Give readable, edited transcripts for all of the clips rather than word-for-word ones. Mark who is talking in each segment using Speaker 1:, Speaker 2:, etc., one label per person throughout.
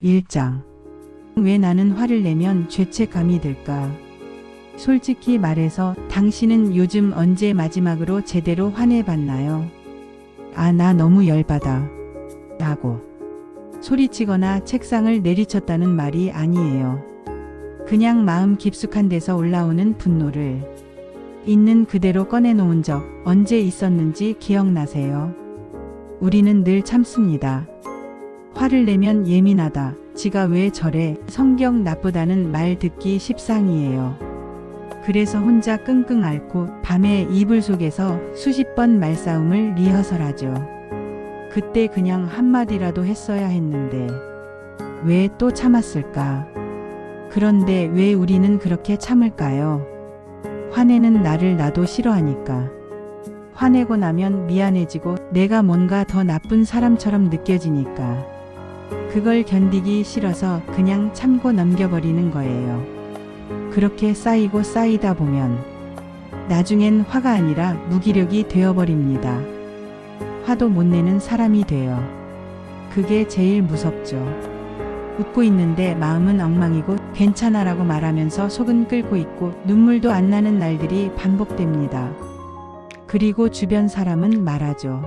Speaker 1: 1장. 왜 나는 화를 내면 죄책감이 들까? 솔직히 말해서 당신은 요즘 언제 마지막으로 제대로 화내봤나요? 나 너무 열받아. 라고 소리치거나 책상을 내리쳤다는 말이 아니에요. 그냥 마음 깊숙한 데서 올라오는 분노를 있는 그대로 꺼내놓은 적 언제 있었는지 기억나세요? 우리는 늘 참습니다. 화를 내면 예민하다, 지가 왜 저래, 성격 나쁘다는 말 듣기 십상이에요. 그래서 혼자 끙끙 앓고 밤에 이불 속에서 수십 번 말싸움을 리허설하죠. 그때 그냥 한마디라도 했어야 했는데 왜 또 참았을까? 그런데 왜 우리는 그렇게 참을까요? 화내는 나를 나도 싫어하니까. 화내고 나면 미안해지고 내가 뭔가 더 나쁜 사람처럼 느껴지니까. 그걸 견디기 싫어서 그냥 참고 넘겨버리는 거예요. 그렇게 쌓이고 쌓이다 보면 나중엔 화가 아니라 무기력이 되어버립니다. 화도 못 내는 사람이 돼요. 그게 제일 무섭죠. 웃고 있는데 마음은 엉망이고 괜찮아라고 말하면서 속은 끓고 있고 눈물도 안 나는 날들이 반복됩니다. 그리고 주변 사람은 말하죠.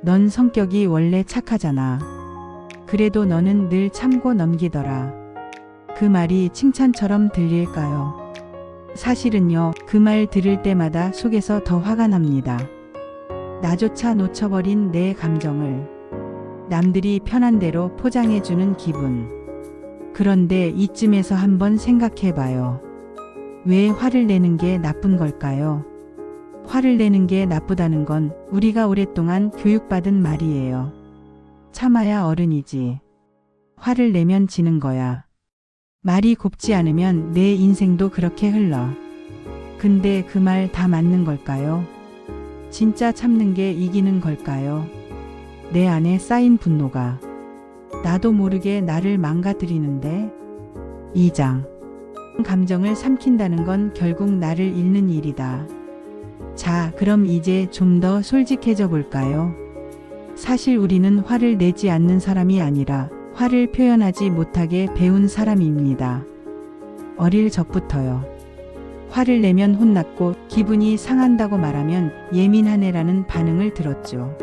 Speaker 1: 넌 성격이 원래 착하잖아. 그래도 너는 늘 참고 넘기더라. 그 말이 칭찬처럼 들릴까요? 사실은요, 그 말 들을 때마다 속에서 더 화가 납니다. 나조차 놓쳐버린 내 감정을 남들이 편한 대로 포장해주는 기분. 그런데 이쯤에서 한번 생각해봐요. 왜 화를 내는 게 나쁜 걸까요? 화를 내는 게 나쁘다는 건 우리가 오랫동안 교육받은 말이에요. 참아야 어른이지. 화를 내면 지는 거야. 말이 곱지 않으면 내 인생도 그렇게 흘러. 근데 그 말 다 맞는 걸까요? 진짜 참는 게 이기는 걸까요? 내 안에 쌓인 분노가 나도 모르게 나를 망가뜨리는데. 2장. 감정을 삼킨다는 건 결국 나를 잃는 일이다. 자, 그럼 이제 좀 더 솔직해져 볼까요? 사실 우리는 화를 내지 않는 사람이 아니라 화를 표현하지 못하게 배운 사람입니다. 어릴 적부터요. 화를 내면 혼났고 기분이 상한다고 말하면 예민한 애라는 반응을 들었죠.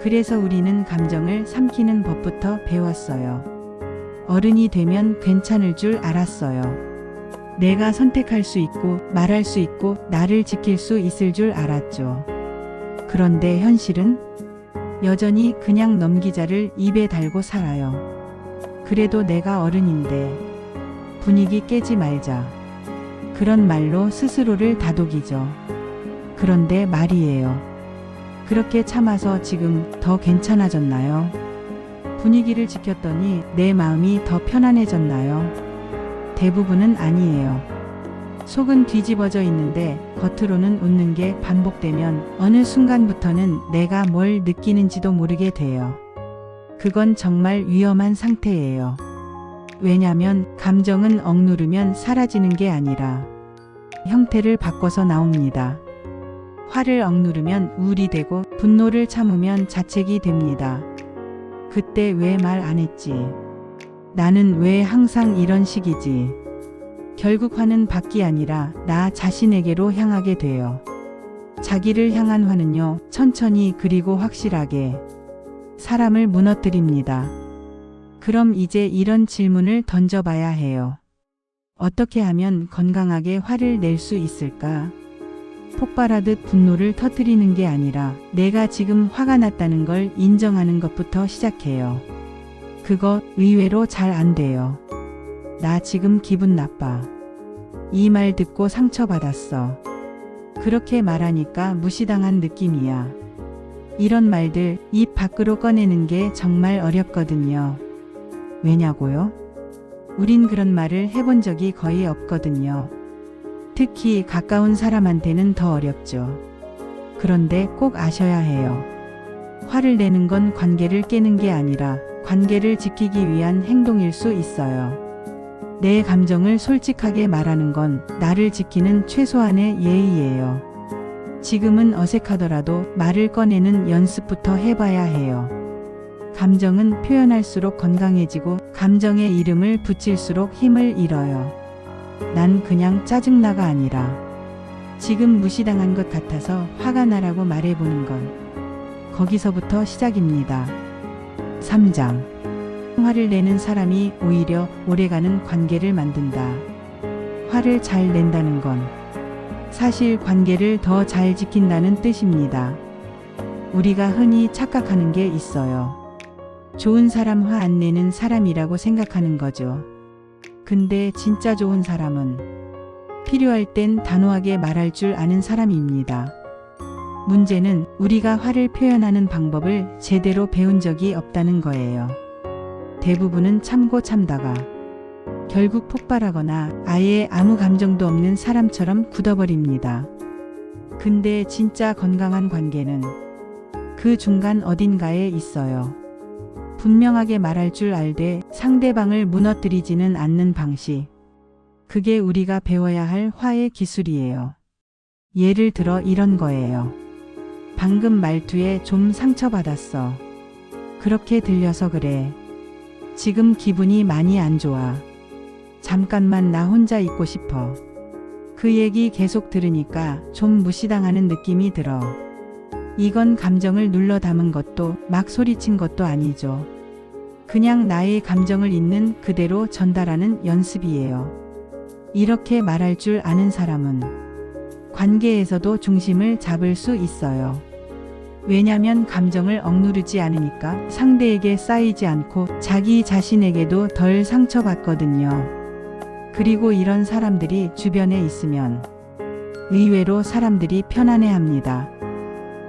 Speaker 1: 그래서 우리는 감정을 삼키는 법부터 배웠어요. 어른이 되면 괜찮을 줄 알았어요. 내가 선택할 수 있고 말할 수 있고 나를 지킬 수 있을 줄 알았죠. 그런데 현실은 여전히 그냥 넘기자를 입에 달고 살아요. 그래도 내가 어른인데 분위기 깨지 말자. 그런 말로 스스로를 다독이죠. 그런데 말이에요. 그렇게 참아서 지금 더 괜찮아졌나요? 분위기를 지켰더니 내 마음이 더 편안해졌나요? 대부분은 아니에요. 속은 뒤집어져 있는데 겉으로는 웃는 게 반복되면 어느 순간부터는 내가 뭘 느끼는지도 모르게 돼요. 그건 정말 위험한 상태예요. 왜냐면 감정은 억누르면 사라지는 게 아니라 형태를 바꿔서 나옵니다. 화를 억누르면 우울이 되고 분노를 참으면 자책이 됩니다. 그때 왜 말 안 했지? 나는 왜 항상 이런 식이지? 결국 화는 밖이 아니라 나 자신에게로 향하게 돼요. 자기를 향한 화는요, 천천히 그리고 확실하게 사람을 무너뜨립니다. 그럼 이제 이런 질문을 던져봐야 해요. 어떻게 하면 건강하게 화를 낼 수 있을까? 폭발하듯 분노를 터뜨리는 게 아니라 내가 지금 화가 났다는 걸 인정하는 것부터 시작해요. 그거 의외로 잘 안 돼요. 나 지금 기분 나빠. 이 말 듣고 상처받았어. 그렇게 말하니까 무시당한 느낌이야. 이런 말들 입 밖으로 꺼내는 게 정말 어렵거든요. 왜냐고요? 우린 그런 말을 해본 적이 거의 없거든요. 특히 가까운 사람한테는 더 어렵죠. 그런데 꼭 아셔야 해요. 화를 내는 건 관계를 깨는 게 아니라 관계를 지키기 위한 행동일 수 있어요. 내 감정을 솔직하게 말하는 건 나를 지키는 최소한의 예의예요. 지금은 어색하더라도 말을 꺼내는 연습부터 해봐야 해요. 감정은 표현할수록 건강해지고 감정의 이름을 붙일수록 힘을 잃어요. 난 그냥 짜증나가 아니라 지금 무시당한 것 같아서 화가 나라고 말해보는 건 거기서부터 시작입니다. 3장. 화를 내는 사람이 오히려 오래가는 관계를 만든다. 화를 잘 낸다는 건 사실 관계를 더 잘 지킨다는 뜻입니다. 우리가 흔히 착각하는 게 있어요. 좋은 사람 화 안 내는 사람이라고 생각하는 거죠. 근데 진짜 좋은 사람은 필요할 땐 단호하게 말할 줄 아는 사람입니다. 문제는 우리가 화를 표현하는 방법을 제대로 배운 적이 없다는 거예요. 대부분은 참고 참다가 결국 폭발하거나 아예 아무 감정도 없는 사람처럼 굳어버립니다. 근데 진짜 건강한 관계는 그 중간 어딘가에 있어요. 분명하게 말할 줄 알되 상대방을 무너뜨리지는 않는 방식. 그게 우리가 배워야 할 화의 기술이에요. 예를 들어 이런 거예요. 방금 말투에 좀 상처받았어. 그렇게 들려서 그래. 지금 기분이 많이 안 좋아. 잠깐만 나 혼자 있고 싶어. 그 얘기 계속 들으니까 좀 무시당하는 느낌이 들어. 이건 감정을 눌러 담은 것도 막 소리친 것도 아니죠. 그냥 나의 감정을 있는 그대로 전달하는 연습이에요. 이렇게 말할 줄 아는 사람은 관계에서도 중심을 잡을 수 있어요. 왜냐면 감정을 억누르지 않으니까 상대에게 쌓이지 않고 자기 자신에게도 덜 상처받거든요. 그리고 이런 사람들이 주변에 있으면 의외로 사람들이 편안해합니다.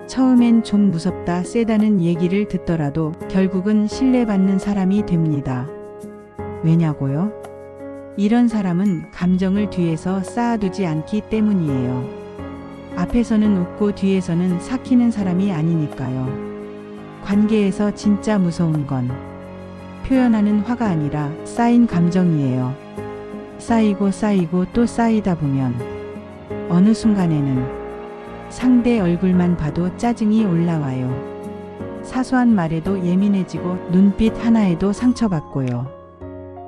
Speaker 1: 처음엔 좀 무섭다, 세다는 얘기를 듣더라도 결국은 신뢰받는 사람이 됩니다. 왜냐고요? 이런 사람은 감정을 뒤에서 쌓아두지 않기 때문이에요. 앞에서는 웃고 뒤에서는 삭히는 사람이 아니니까요. 관계에서 진짜 무서운 건 표현하는 화가 아니라 쌓인 감정이에요. 쌓이고 쌓이고 또 쌓이다 보면 어느 순간에는 상대 얼굴만 봐도 짜증이 올라와요. 사소한 말에도 예민해지고 눈빛 하나에도 상처받고요.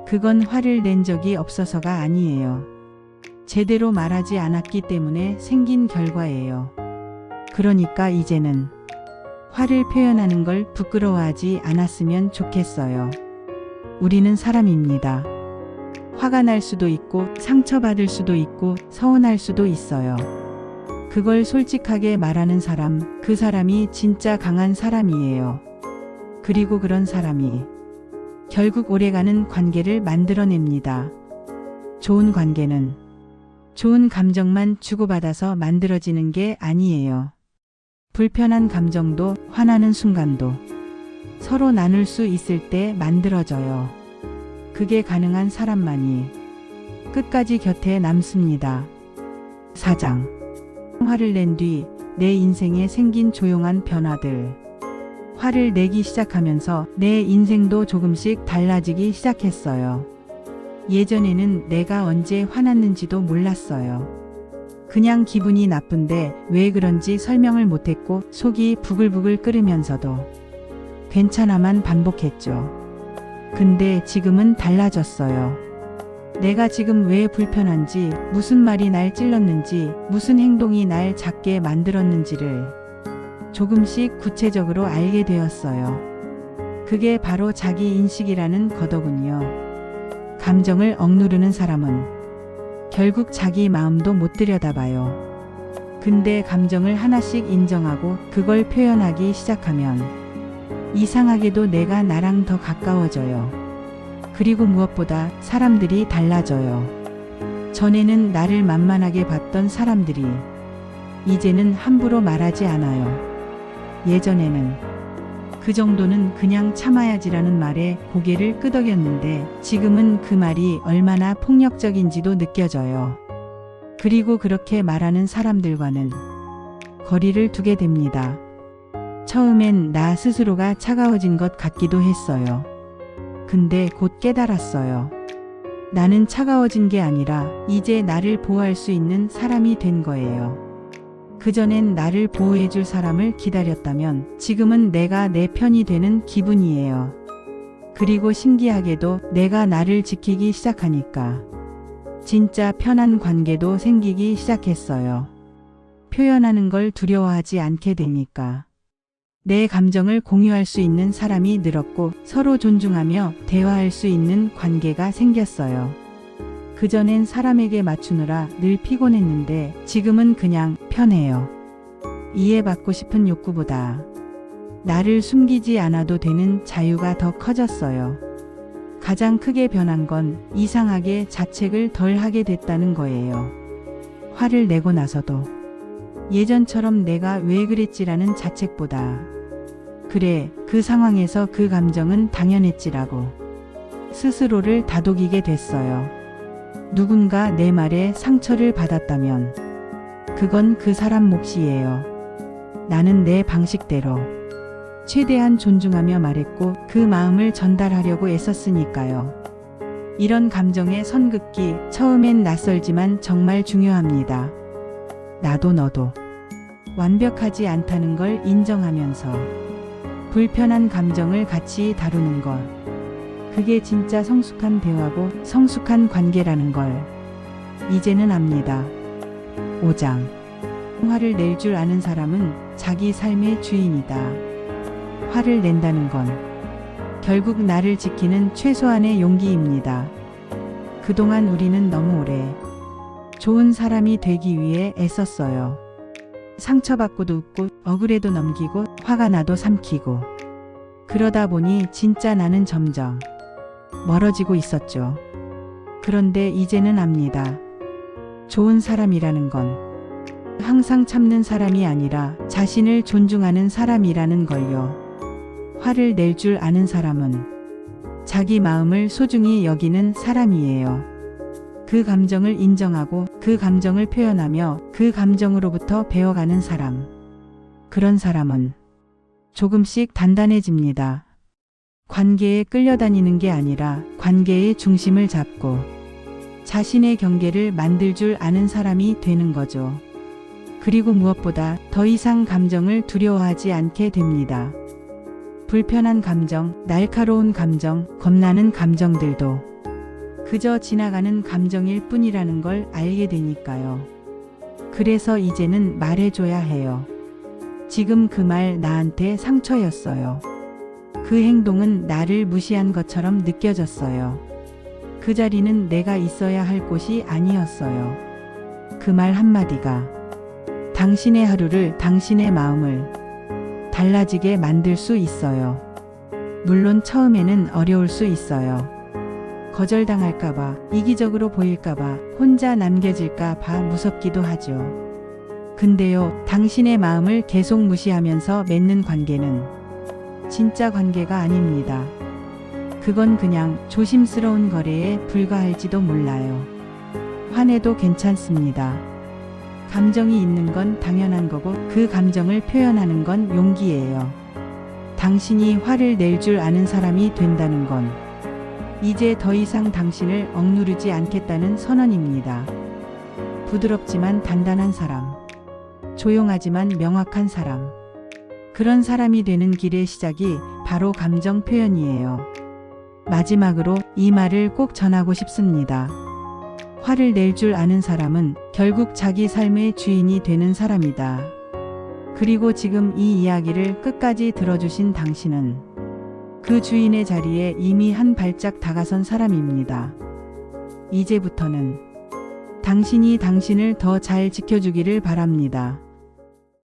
Speaker 1: 그건 화를 낸 적이 없어서가 아니에요. 제대로 말하지 않았기 때문에 생긴 결과예요. 그러니까 이제는 화를 표현하는 걸 부끄러워하지 않았으면 좋겠어요. 우리는 사람입니다. 화가 날 수도 있고 상처받을 수도 있고 서운할 수도 있어요. 그걸 솔직하게 말하는 사람, 그 사람이 진짜 강한 사람이에요. 그리고 그런 사람이 결국 오래가는 관계를 만들어냅니다. 좋은 관계는 좋은 감정만 주고받아서 만들어지는 게 아니에요. 불편한 감정도 화나는 순간도 서로 나눌 수 있을 때 만들어져요. 그게 가능한 사람만이 끝까지 곁에 남습니다. 4장. 화를 낸 뒤 내 인생에 생긴 조용한 변화들. 화를 내기 시작하면서 내 인생도 조금씩 달라지기 시작했어요. 예전에는 내가 언제 화났는지도 몰랐어요. 그냥 기분이 나쁜데 왜 그런지 설명을 못했고 속이 부글부글 끓으면서도 괜찮아만 반복했죠. 근데 지금은 달라졌어요. 내가 지금 왜 불편한지, 무슨 말이 날 찔렀는지, 무슨 행동이 날 작게 만들었는지를 조금씩 구체적으로 알게 되었어요. 그게 바로 자기 인식이라는 거더군요. 감정을 억누르는 사람은 결국 자기 마음도 못 들여다봐요. 근데 감정을 하나씩 인정하고 그걸 표현하기 시작하면 이상하게도 내가 나랑 더 가까워져요. 그리고 무엇보다 사람들이 달라져요. 전에는 나를 만만하게 봤던 사람들이 이제는 함부로 말하지 않아요. 예전에는 그 정도는 그냥 참아야지라는 말에 고개를 끄덕였는데 지금은 그 말이 얼마나 폭력적인지도 느껴져요. 그리고 그렇게 말하는 사람들과는 거리를 두게 됩니다. 처음엔 나 스스로가 차가워진 것 같기도 했어요. 근데 곧 깨달았어요. 나는 차가워진 게 아니라 이제 나를 보호할 수 있는 사람이 된 거예요. 그전엔 나를 보호해줄 사람을 기다렸다면 지금은 내가 내 편이 되는 기분이에요. 그리고 신기하게도 내가 나를 지키기 시작하니까 진짜 편한 관계도 생기기 시작했어요. 표현하는 걸 두려워하지 않게 되니까. 내 감정을 공유할 수 있는 사람이 늘었고 서로 존중하며 대화할 수 있는 관계가 생겼어요. 그전엔 사람에게 맞추느라 늘 피곤했는데 지금은 그냥 편해요. 이해받고 싶은 욕구보다 나를 숨기지 않아도 되는 자유가 더 커졌어요. 가장 크게 변한 건 이상하게 자책을 덜 하게 됐다는 거예요. 화를 내고 나서도 예전처럼 내가 왜 그랬지라는 자책보다 그래, 그 상황에서 그 감정은 당연했지라고 스스로를 다독이게 됐어요. 누군가 내 말에 상처를 받았다면 그건 그 사람 몫이에요. 나는 내 방식대로 최대한 존중하며 말했고 그 마음을 전달하려고 애썼으니까요. 이런 감정의 선긋기 처음엔 낯설지만 정말 중요합니다. 나도 너도 완벽하지 않다는 걸 인정하면서 불편한 감정을 같이 다루는 것. 그게 진짜 성숙한 대화고 성숙한 관계라는 걸 이제는 압니다. 5장. 화를 낼 줄 아는 사람은 자기 삶의 주인이다. 화를 낸다는 건 결국 나를 지키는 최소한의 용기입니다. 그동안 우리는 너무 오래 좋은 사람이 되기 위해 애썼어요. 상처받고도 웃고 억울해도 넘기고 화가 나도 삼키고 그러다 보니 진짜 나는 점점 멀어지고 있었죠. 그런데 이제는 압니다. 좋은 사람이라는 건 항상 참는 사람이 아니라 자신을 존중하는 사람이라는 걸요. 화를 낼 줄 아는 사람은 자기 마음을 소중히 여기는 사람이에요. 그 감정을 인정하고 그 감정을 표현하며 그 감정으로부터 배워가는 사람. 그런 사람은 조금씩 단단해집니다. 관계에 끌려다니는 게 아니라 관계의 중심을 잡고 자신의 경계를 만들 줄 아는 사람이 되는 거죠. 그리고 무엇보다 더 이상 감정을 두려워하지 않게 됩니다. 불편한 감정, 날카로운 감정, 겁나는 감정들도 그저 지나가는 감정일 뿐이라는 걸 알게 되니까요. 그래서 이제는 말해줘야 해요. 지금 그 말 나한테 상처였어요. 그 행동은 나를 무시한 것처럼 느껴졌어요. 그 자리는 내가 있어야 할 곳이 아니었어요. 그 말 한마디가 당신의 하루를, 당신의 마음을 달라지게 만들 수 있어요. 물론 처음에는 어려울 수 있어요. 거절당할까봐, 이기적으로 보일까봐, 혼자 남겨질까봐 무섭기도 하죠. 근데요, 당신의 마음을 계속 무시하면서 맺는 관계는 진짜 관계가 아닙니다. 그건 그냥 조심스러운 거래에 불과할지도 몰라요. 화내도 괜찮습니다. 감정이 있는 건 당연한 거고 그 감정을 표현하는 건 용기예요. 당신이 화를 낼 줄 아는 사람이 된다는 건 이제 더 이상 당신을 억누르지 않겠다는 선언입니다. 부드럽지만 단단한 사람. 조용하지만 명확한 사람. 그런 사람이 되는 길의 시작이 바로 감정 표현이에요. 마지막으로 이 말을 꼭 전하고 싶습니다. 화를 낼 줄 아는 사람은 결국 자기 삶의 주인이 되는 사람이다. 그리고 지금 이 이야기를 끝까지 들어주신 당신은 그 주인의 자리에 이미 한 발짝 다가선 사람입니다. 이제부터는 당신이 당신을 더 잘 지켜주기를 바랍니다.